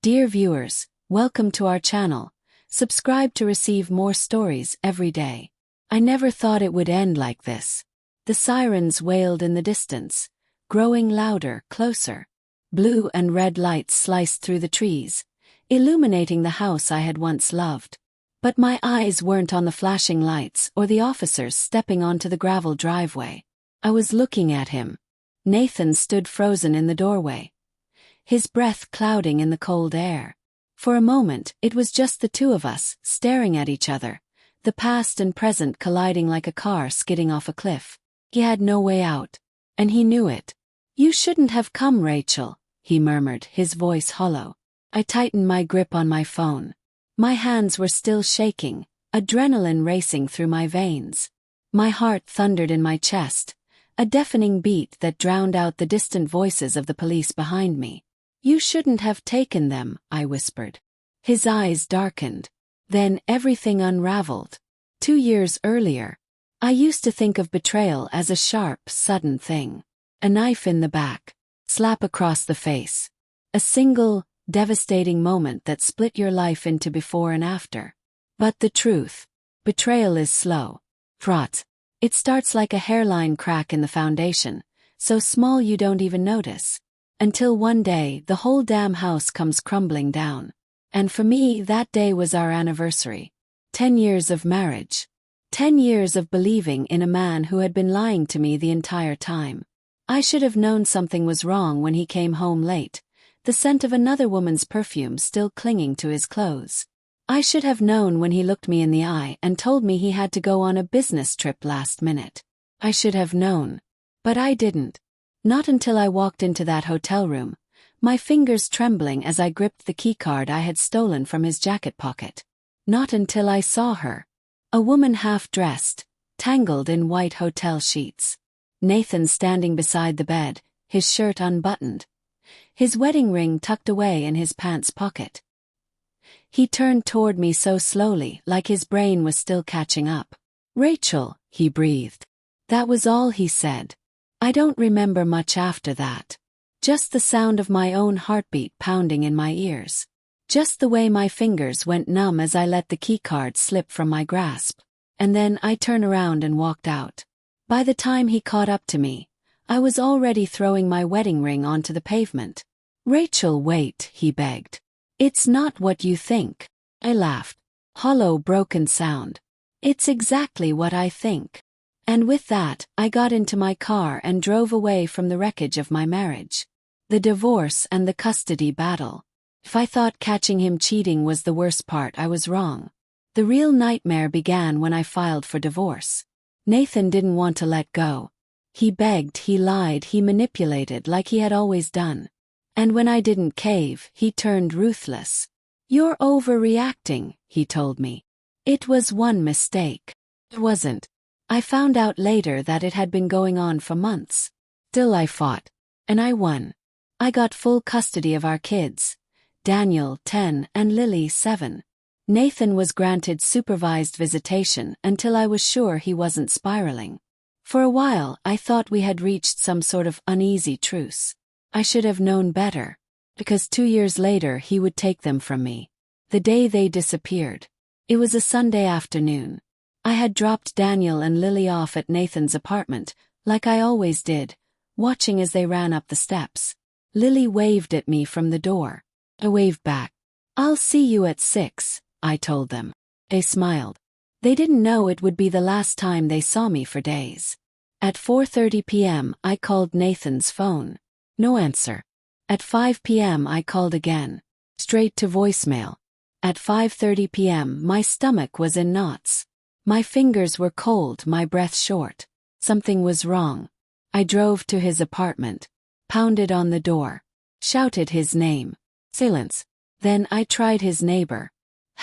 Dear viewers, welcome to our channel. Subscribe to receive more stories every day. I never thought it would end like this. The sirens wailed in the distance, growing louder, closer. Blue and red lights sliced through the trees, illuminating the house I had once loved. But my eyes weren't on the flashing lights or the officers stepping onto the gravel driveway. I was looking at him. Nathan stood frozen in the doorway, his breath clouding in the cold air. For a moment, it was just the two of us, staring at each other, the past and present colliding like a car skidding off a cliff. He had no way out, and he knew it. "You shouldn't have come, Rachel," he murmured, his voice hollow. I tightened my grip on my phone. My hands were still shaking, adrenaline racing through my veins. My heart thundered in my chest, a deafening beat that drowned out the distant voices of the police behind me. "You shouldn't have taken them," I whispered. His eyes darkened. Then everything unraveled. 2 years earlier, I used to think of betrayal as a sharp, sudden thing. A knife in the back, slap across the face. A single, devastating moment that split your life into before and after. But the truth, betrayal is slow, fraught. It starts like a hairline crack in the foundation, so small you don't even notice. Until one day, the whole damn house comes crumbling down. And for me, that day was our anniversary. 10 years of marriage. 10 years of believing in a man who had been lying to me the entire time. I should have known something was wrong when he came home late, the scent of another woman's perfume still clinging to his clothes. I should have known when he looked me in the eye and told me he had to go on a business trip last minute. I should have known. But I didn't. Not until I walked into that hotel room, my fingers trembling as I gripped the keycard I had stolen from his jacket pocket. Not until I saw her. A woman half-dressed, tangled in white hotel sheets. Nathan standing beside the bed, his shirt unbuttoned, his wedding ring tucked away in his pants pocket. He turned toward me so slowly, like his brain was still catching up. "Rachel," he breathed. That was all he said. I don't remember much after that. Just the sound of my own heartbeat pounding in my ears. Just the way my fingers went numb as I let the keycard slip from my grasp. And then I turned around and walked out. By the time he caught up to me, I was already throwing my wedding ring onto the pavement. "Rachel, wait," he begged. "It's not what you think." I laughed. Hollow, broken sound. "It's exactly what I think." And with that, I got into my car and drove away from the wreckage of my marriage. The divorce and the custody battle. If I thought catching him cheating was the worst part, I was wrong. The real nightmare began when I filed for divorce. Nathan didn't want to let go. He begged, he lied, he manipulated like he had always done. And when I didn't cave, he turned ruthless. "You're overreacting," he told me. It was one mistake. It wasn't. I found out later that it had been going on for months. Still I fought. And I won. I got full custody of our kids. Daniel, 10, and Lily, 7. Nathan was granted supervised visitation until I was sure he wasn't spiraling. For a while, I thought we had reached some sort of uneasy truce. I should have known better. Because 2 years later he would take them from me. The day they disappeared. It was a Sunday afternoon. I had dropped Daniel and Lily off at Nathan's apartment, like I always did, watching as they ran up the steps. Lily waved at me from the door. I waved back. "I'll see you at 6, I told them. They smiled. They didn't know it would be the last time they saw me for days. At 4:30 p.m. I called Nathan's phone. No answer. At 5 p.m. I called again. Straight to voicemail. At 5:30 p.m. my stomach was in knots. My fingers were cold, my breath short. Something was wrong. I drove to his apartment, pounded on the door, shouted his name. Silence. Then I tried his neighbor.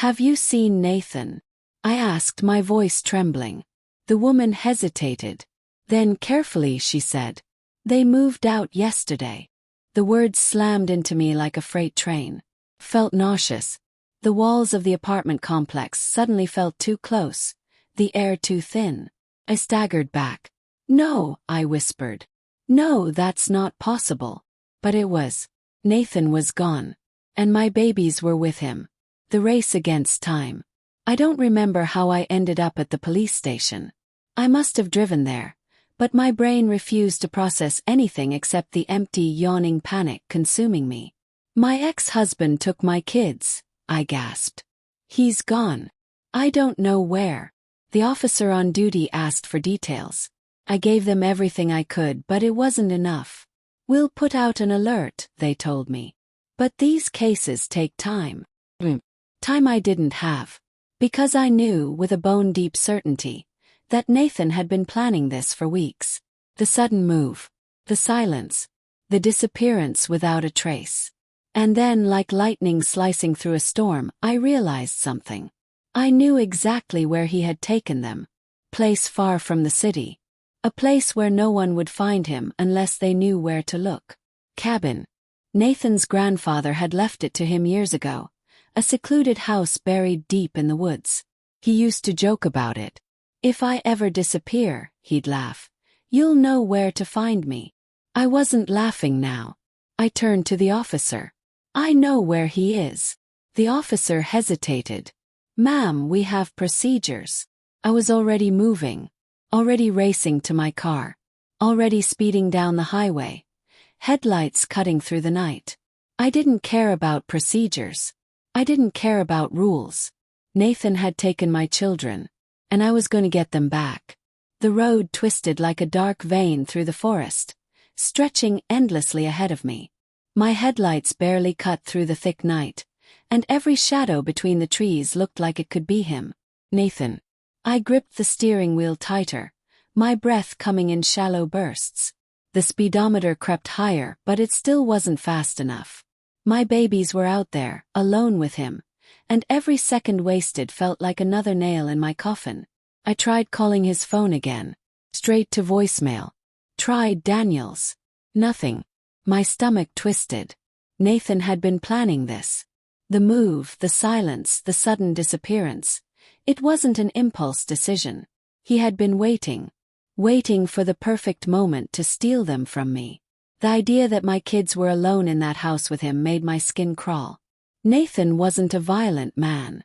"Have you seen Nathan?" I asked, my voice trembling. The woman hesitated. Then carefully she said, "They moved out yesterday." The words slammed into me like a freight train. Felt nauseous. The walls of the apartment complex suddenly felt too close. The air too thin. I staggered back. "No," I whispered. "No, that's not possible." But it was. Nathan was gone. And my babies were with him. The race against time. I don't remember how I ended up at the police station. I must have driven there, but my brain refused to process anything except the empty, yawning panic consuming me. My ex-husband took my kids, I gasped. He's gone. I don't know where. The officer on duty asked for details. I gave them everything I could, but it wasn't enough. We'll put out an alert, they told me. But these cases take time. Time I didn't have. Because I knew, with a bone-deep certainty, that Nathan had been planning this for weeks. The sudden move. The silence. The disappearance without a trace. And then, like lightning slicing through a storm, I realized something. I knew exactly where he had taken them. Place far from the city. A place where no one would find him unless they knew where to look. Cabin. Nathan's grandfather had left it to him years ago. A secluded house buried deep in the woods. He used to joke about it. If I ever disappear, he'd laugh, you'll know where to find me. I wasn't laughing now. I turned to the officer. I know where he is. The officer hesitated. Ma'am, we have procedures. I was already moving. Already racing to my car. Already speeding down the highway. Headlights cutting through the night. I didn't care about procedures. I didn't care about rules. Nathan had taken my children, and I was going to get them back. The road twisted like a dark vein through the forest, stretching endlessly ahead of me. My headlights barely cut through the thick night, and every shadow between the trees looked like it could be him. Nathan. I gripped the steering wheel tighter, my breath coming in shallow bursts. The speedometer crept higher, but it still wasn't fast enough. My babies were out there, alone with him, and every second wasted felt like another nail in my coffin. I tried calling his phone again. Straight to voicemail. Tried Daniel's. Nothing. My stomach twisted. Nathan had been planning this. The move, the silence, the sudden disappearance. It wasn't an impulse decision. He had been waiting. Waiting for the perfect moment to steal them from me. The idea that my kids were alone in that house with him made my skin crawl. Nathan wasn't a violent man.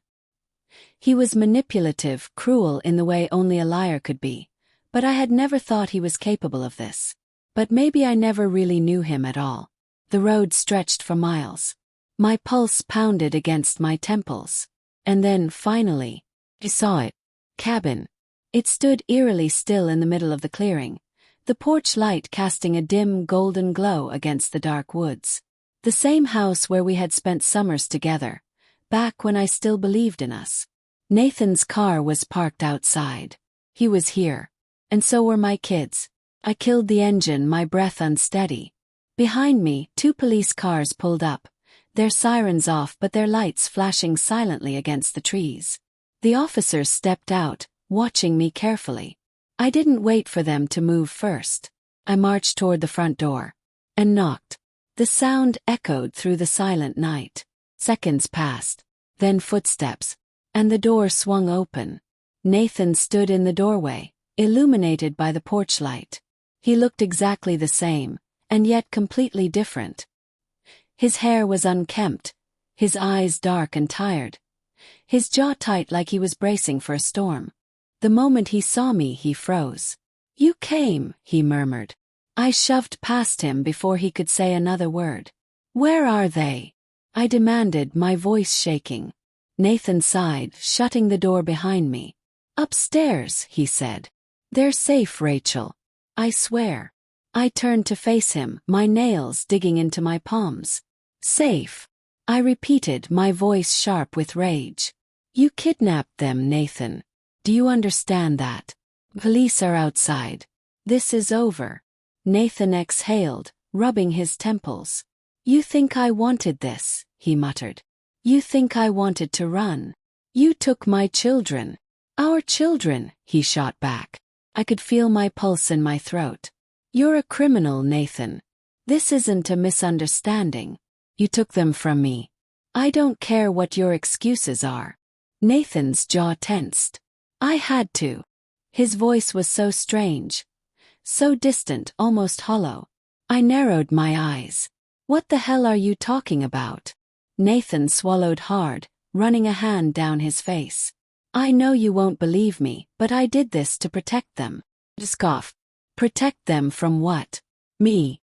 He was manipulative, cruel in the way only a liar could be, but I had never thought he was capable of this. But maybe I never really knew him at all. The road stretched for miles. My pulse pounded against my temples. And then, finally, I saw it. Cabin. It stood eerily still in the middle of the clearing, the porch light casting a dim golden glow against the dark woods. The same house where we had spent summers together, back when I still believed in us. Nathan's car was parked outside. He was here. And so were my kids. I killed the engine, my breath unsteady. Behind me, 2 police cars pulled up, their sirens off but their lights flashing silently against the trees. The officers stepped out, watching me carefully. I didn't wait for them to move first. I marched toward the front door. And knocked. The sound echoed through the silent night. Seconds passed. Then footsteps. And the door swung open. Nathan stood in the doorway, illuminated by the porch light. He looked exactly the same, and yet completely different. His hair was unkempt, his eyes dark and tired, his jaw tight like he was bracing for a storm. The moment he saw me, he froze. "You came," he murmured. I shoved past him before he could say another word. "Where are they?" I demanded, my voice shaking. Nathan sighed, shutting the door behind me. "Upstairs," he said. "They're safe, Rachel. I swear." I turned to face him, my nails digging into my palms. "Safe," I repeated, my voice sharp with rage. "You kidnapped them, Nathan. Do you understand that? Police are outside. This is over." Nathan exhaled, rubbing his temples. "You think I wanted this," he muttered. "You think I wanted to run. You took my children." "Our children," he shot back. I could feel my pulse in my throat. "You're a criminal, Nathan. This isn't a misunderstanding. You took them from me. I don't care what your excuses are." Nathan's jaw tensed. I had to. His voice was so strange. So distant, almost hollow. I narrowed my eyes. "What the hell are you talking about?" Nathan swallowed hard, running a hand down his face. I know you won't believe me, but I did this to protect them. Scoff. Protect them from what? Me.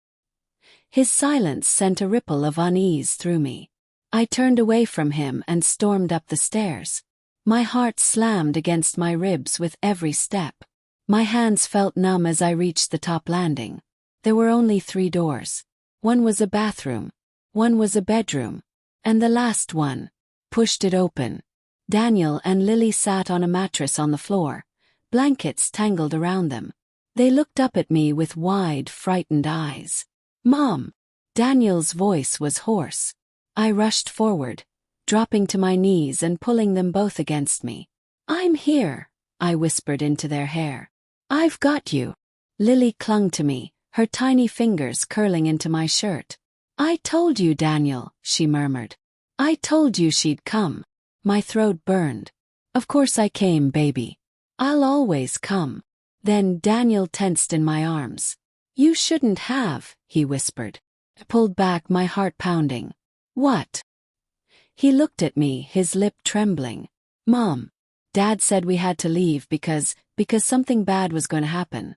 His silence sent a ripple of unease through me. I turned away from him and stormed up the stairs. My heart slammed against my ribs with every step. My hands felt numb as I reached the top landing. There were only 3 doors. One was a bathroom. One was a bedroom. And the last one. Pushed it open. Daniel and Lily sat on a mattress on the floor, blankets tangled around them. They looked up at me with wide, frightened eyes. Mom! Daniel's voice was hoarse. I rushed forward, dropping to my knees and pulling them both against me. I'm here, I whispered into their hair. I've got you. Lily clung to me, her tiny fingers curling into my shirt. I told you, Daniel, she murmured. I told you she'd come. My throat burned. Of course I came, baby. I'll always come. Then Daniel tensed in my arms. You shouldn't have, he whispered. I pulled back, my heart pounding. What? He looked at me, his lip trembling. Mom, Dad said we had to leave because something bad was going to happen.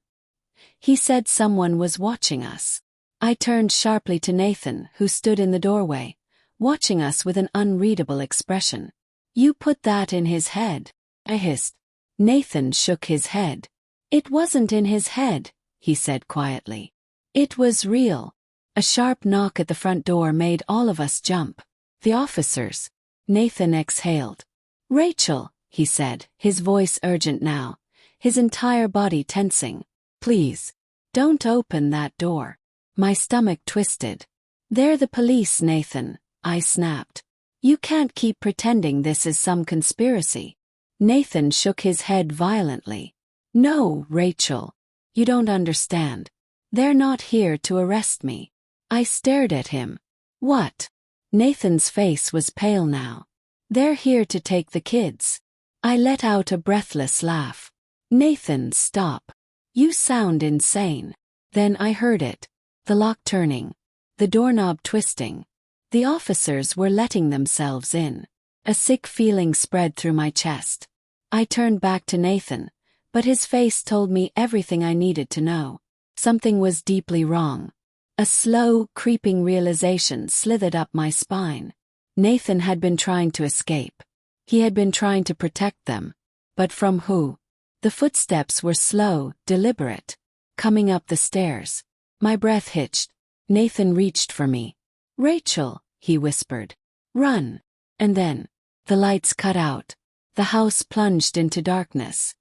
He said someone was watching us. I turned sharply to Nathan, who stood in the doorway, watching us with an unreadable expression. You put that in his head, I hissed. Nathan shook his head. It wasn't in his head, he said quietly. It was real. A sharp knock at the front door made all of us jump. The officers. Nathan exhaled. Rachel, he said, his voice urgent now, his entire body tensing. Please, don't open that door. My stomach twisted. They're the police, Nathan, I snapped. You can't keep pretending this is some conspiracy. Nathan shook his head violently. No, Rachel. You don't understand. They're not here to arrest me. I stared at him. What? Nathan's face was pale now. They're here to take the kids. I let out a breathless laugh. Nathan, stop. You sound insane. Then I heard it. The lock turning. The doorknob twisting. The officers were letting themselves in. A sick feeling spread through my chest. I turned back to Nathan, but his face told me everything I needed to know. Something was deeply wrong. A slow, creeping realization slithered up my spine. Nathan had been trying to escape. He had been trying to protect them. But from who? The footsteps were slow, deliberate. Coming up the stairs. My breath hitched. Nathan reached for me. Rachel, he whispered. Run. And then, the lights cut out. The house plunged into darkness.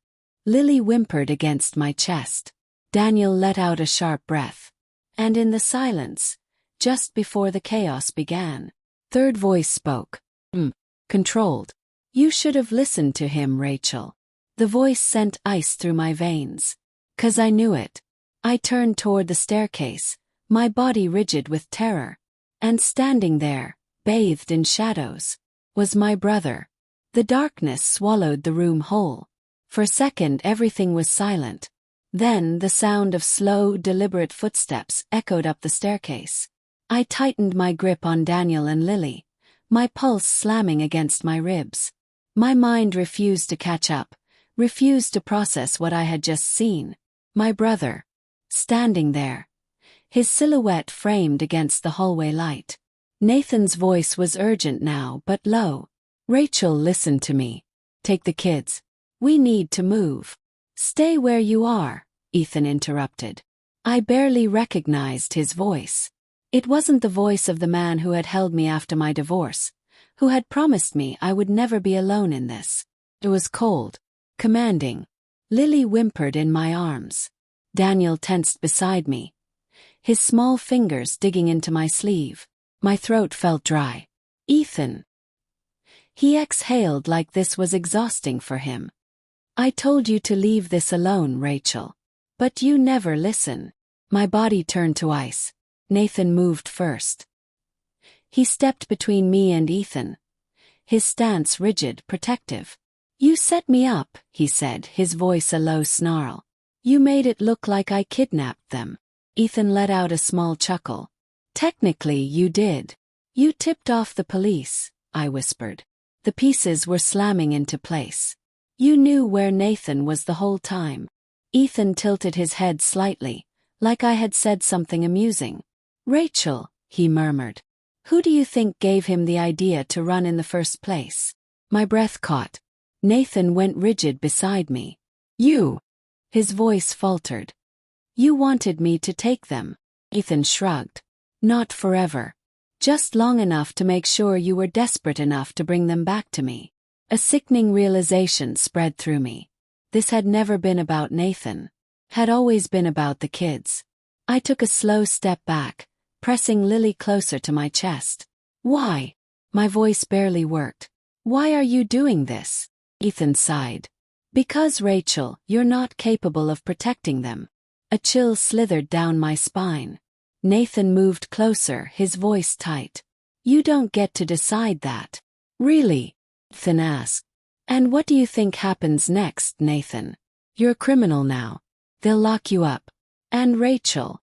Lily whimpered against my chest. Daniel let out a sharp breath. And in the silence, just before the chaos began, third voice spoke. Controlled. You should have listened to him, Rachel. The voice sent ice through my veins. 'Cause I knew it. I turned toward the staircase, my body rigid with terror. And standing there, bathed in shadows, was my brother. The darkness swallowed the room whole. For a second everything was silent. Then the sound of slow, deliberate footsteps echoed up the staircase. I tightened my grip on Daniel and Lily, my pulse slamming against my ribs. My mind refused to catch up, refused to process what I had just seen. My brother. Standing there. His silhouette framed against the hallway light. Nathan's voice was urgent now, but low. Rachel, listen to me. Take the kids. We need to move. Stay where you are, Ethan interrupted. I barely recognized his voice. It wasn't the voice of the man who had held me after my divorce, who had promised me I would never be alone in this. It was cold, commanding. Lily whimpered in my arms. Daniel tensed beside me, his small fingers digging into my sleeve. My throat felt dry. Ethan. He exhaled like this was exhausting for him. I told you to leave this alone, Rachel. But you never listen. My body turned to ice. Nathan moved first. He stepped between me and Ethan, his stance rigid, protective. You set me up, he said, his voice a low snarl. You made it look like I kidnapped them. Ethan let out a small chuckle. Technically you did. You tipped off the police, I whispered. The pieces were slamming into place. You knew where Nathan was the whole time. Ethan tilted his head slightly, like I had said something amusing. Rachel, he murmured. Who do you think gave him the idea to run in the first place? My breath caught. Nathan went rigid beside me. You. His voice faltered. You wanted me to take them. Ethan shrugged. Not forever. Just long enough to make sure you were desperate enough to bring them back to me. A sickening realization spread through me. This had never been about Nathan. Had always been about the kids. I took a slow step back, pressing Lily closer to my chest. Why? My voice barely worked. Why are you doing this? Ethan sighed. Because, Rachel, you're not capable of protecting them. A chill slithered down my spine. Nathan moved closer, his voice tight. You don't get to decide that. Really? Ethan asked. And what do you think happens next, Nathan? You're a criminal now. They'll lock you up. And Rachel.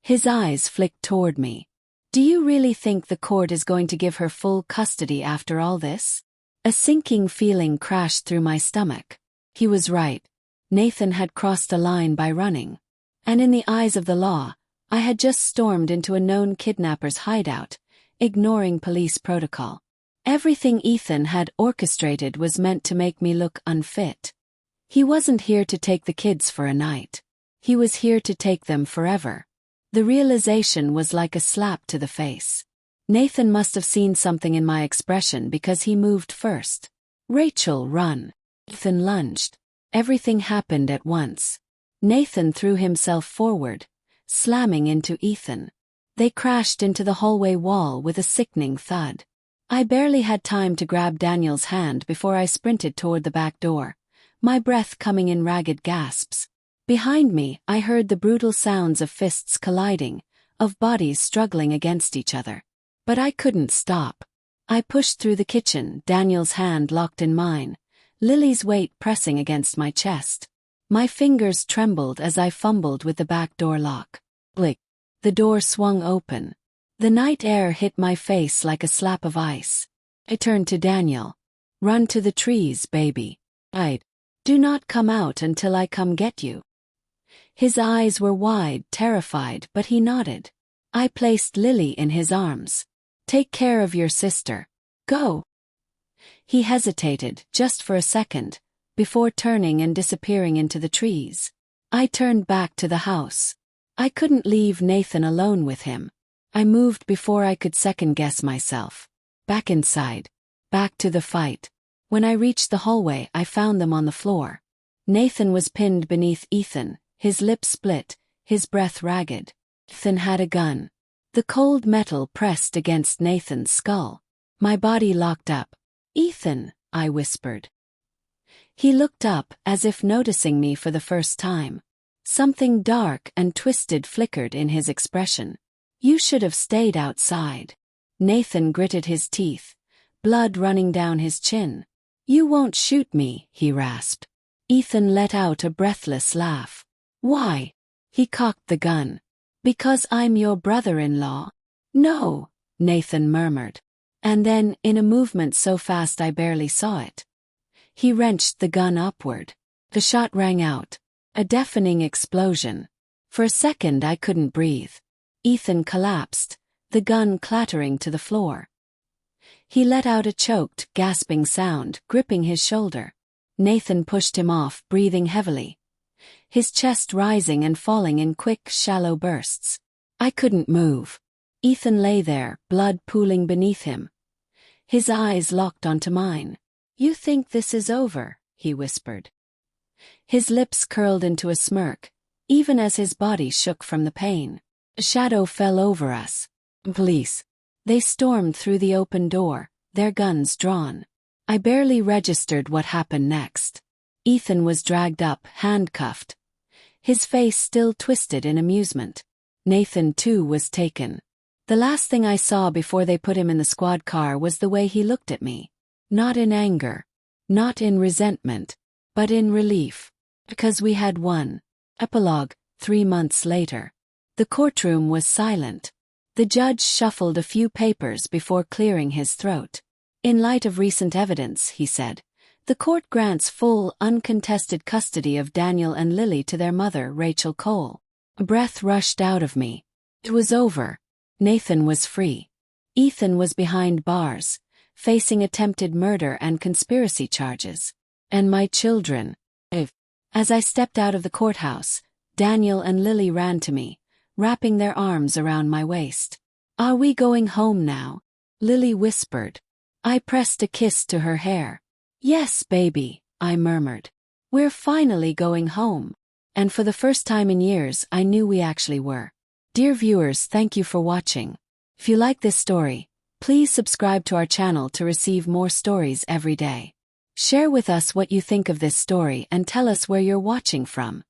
His eyes flicked toward me. Do you really think the court is going to give her full custody after all this? A sinking feeling crashed through my stomach. He was right. Nathan had crossed a line by running. And in the eyes of the law, I had just stormed into a known kidnapper's hideout, ignoring police protocol. Everything Ethan had orchestrated was meant to make me look unfit. He wasn't here to take the kids for a night. He was here to take them forever. The realization was like a slap to the face. Nathan must have seen something in my expression because he moved first. Rachel, run. Ethan lunged. Everything happened at once. Nathan threw himself forward, slamming into Ethan. They crashed into the hallway wall with a sickening thud. I barely had time to grab Daniel's hand before I sprinted toward the back door, my breath coming in ragged gasps. Behind me, I heard the brutal sounds of fists colliding, of bodies struggling against each other. But I couldn't stop. I pushed through the kitchen, Daniel's hand locked in mine, Lily's weight pressing against my chest. My fingers trembled as I fumbled with the back door lock. Blick. The door swung open. The night air hit my face like a slap of ice. I turned to Daniel. Run to the trees, baby. Do not come out until I come get you. His eyes were wide, terrified, but he nodded. I placed Lily in his arms. Take care of your sister. Go. He hesitated, just for a second, before turning and disappearing into the trees. I turned back to the house. I couldn't leave Nathan alone with him. I moved before I could second-guess myself. Back inside. Back to the fight. When I reached the hallway, I found them on the floor. Nathan was pinned beneath Ethan, his lips split, his breath ragged. Ethan had a gun. The cold metal pressed against Nathan's skull. My body locked up. Ethan, I whispered. He looked up, as if noticing me for the first time. Something dark and twisted flickered in his expression. You should have stayed outside. Nathan gritted his teeth, blood running down his chin. You won't shoot me, he rasped. Ethan let out a breathless laugh. Why? He cocked the gun. Because I'm your brother-in-law? No, Nathan murmured. And then, in a movement so fast I barely saw it, he wrenched the gun upward. The shot rang out. A deafening explosion. For a second I couldn't breathe. Ethan collapsed, the gun clattering to the floor. He let out a choked, gasping sound, gripping his shoulder. Nathan pushed him off, breathing heavily, his chest rising and falling in quick, shallow bursts. I couldn't move. Ethan lay there, blood pooling beneath him. His eyes locked onto mine. You think this is over, he whispered. His lips curled into a smirk, even as his body shook from the pain. A shadow fell over us. Police. They stormed through the open door, their guns drawn. I barely registered what happened next. Ethan was dragged up, handcuffed, his face still twisted in amusement. Nathan, too, was taken. The last thing I saw before they put him in the squad car was the way he looked at me. Not in anger, not in resentment, but in relief. Because we had won. Epilogue, 3 months later. The courtroom was silent. The judge shuffled a few papers before clearing his throat. In light of recent evidence, he said, the court grants full, uncontested custody of Daniel and Lily to their mother, Rachel Cole. A breath rushed out of me. It was over. Nathan was free. Ethan was behind bars, facing attempted murder and conspiracy charges. And my children. As I stepped out of the courthouse, Daniel and Lily ran to me, wrapping their arms around my waist. Are we going home now? Lily whispered. I pressed a kiss to her hair. Yes, baby, I murmured. We're finally going home. And for the first time in years, I knew we actually were. Dear viewers, thank you for watching. If you like this story, please subscribe to our channel to receive more stories every day. Share with us what you think of this story and tell us where you're watching from.